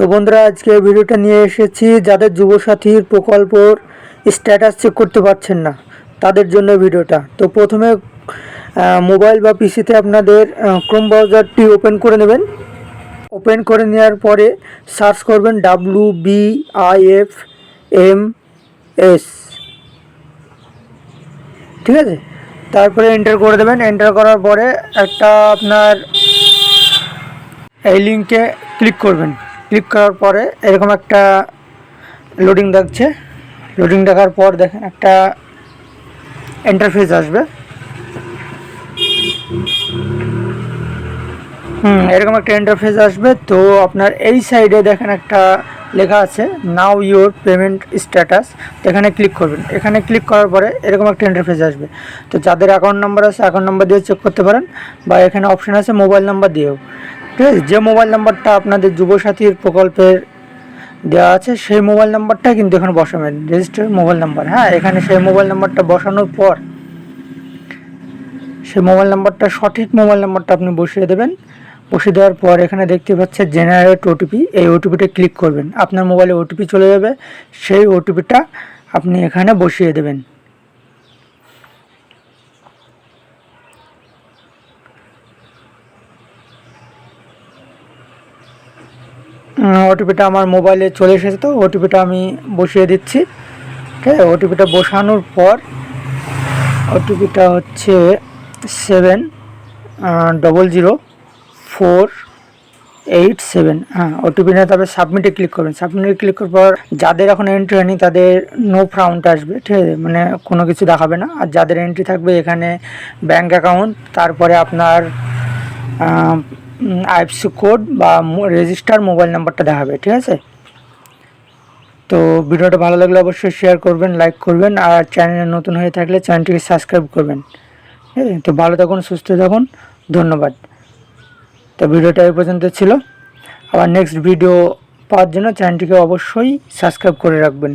তো বন্ধুরা, আজকে ভিডিওটা নিয়ে এসেছি যাদের যুবসাথীর প্রকল্পর স্ট্যাটাস চেক করতে পারছেন না তাদের জন্য ভিডিওটা। তো প্রথমে মোবাইল বা পিসিতে আপনাদের ক্রোম ব্রাউজারটি ওপেন করে নেবেন। ওপেন করে নেওয়ার পরে সার্চ করবেন WBIFMS, ঠিক আছে। তারপরে এন্টার করে দেবেন। এন্টার করার পরে একটা আপনার এই লিঙ্কে ক্লিক করবেন। ক্লিক করার পরে এরকম একটা লোডিং দেখাচ্ছে। লোডিং দেখার পর দেখেন একটা ইন্টারফেস আসবে। এরকম একটা ইন্টারফেস আসবে। তো আপনার এই সাইডে দেখেন একটা লেখা আছে নাও ইউর পেমেন্ট স্ট্যাটাস। এখানে ক্লিক করবেন। এখানে ক্লিক করার পরে এরকম একটা ইন্টারফেস আসবে। তো যাদের অ্যাকাউন্ট নাম্বার আছে অ্যাকাউন্ট নাম্বার দিয়ে চেক করতে পারেন, বা এখানে অপশান আছে মোবাইল নাম্বার দিয়েও, ঠিক আছে। যে মোবাইল নাম্বারটা আপনাদের যুবসাথীর প্রকল্পের দেওয়া আছে সেই মোবাইল নাম্বারটা কিন্তু এখানে বসাবেন, রেজিস্টার্ড মোবাইল নাম্বার। হ্যাঁ, এখানে সেই মোবাইল নাম্বারটা বসানোর পর সেই মোবাইল নাম্বারটা সঠিক মোবাইল নাম্বারটা আপনি বসিয়ে দেবেন। বসিয়ে দেওয়ার পর এখানে দেখতে পাচ্ছেন জেনারেট ওটিপি। এই ওটিপিটা ক্লিক করবেন। আপনার মোবাইলে ওটিপি চলে যাবে, সেই ওটিপিটা আপনি এখানে বসিয়ে দেবেন। ওটিপিটা আমার মোবাইলে চলে এসেছে, তো ওটিপিটা আমি বসিয়ে দিচ্ছি। ঠিক আছে, ওটিপিটা বসানোর পর ওটিপিটা হচ্ছে 7004887। হ্যাঁ, ওটিপি নিয়ে তারপরে সাবমিটে ক্লিক করবেন। সাবমিটে ক্লিক করার পর যাদের এখন এন্ট্রি হয়নি তাদের নো ফাউন্ড আসবে, ঠিক আছে, মানে কোনো কিছু দেখাবে না। আর যাদের এন্ট্রি থাকবে এখানে ব্যাঙ্ক অ্যাকাউন্ট, তারপরে আপনার আইএফসি কোড বা রেজিস্টার মোবাইল নাম্বারটা দেখাবে, ঠিক আছে। তো ভিডিওটা ভালো লাগলে অবশ্যই শেয়ার করবেন, লাইক করবেন, আর চ্যানেলে নতুন হয়ে থাকলে চ্যানেলটিকে সাবস্ক্রাইব করবেন। তো ভালো থাকুন, সুস্থ থাকুন, ধন্যবাদ। তো ভিডিওটা এই পর্যন্ত ছিল। আবার নেক্সট ভিডিও পাওয়ার জন্য চ্যানেলটিকে অবশ্যই সাবস্ক্রাইব করে রাখবেন।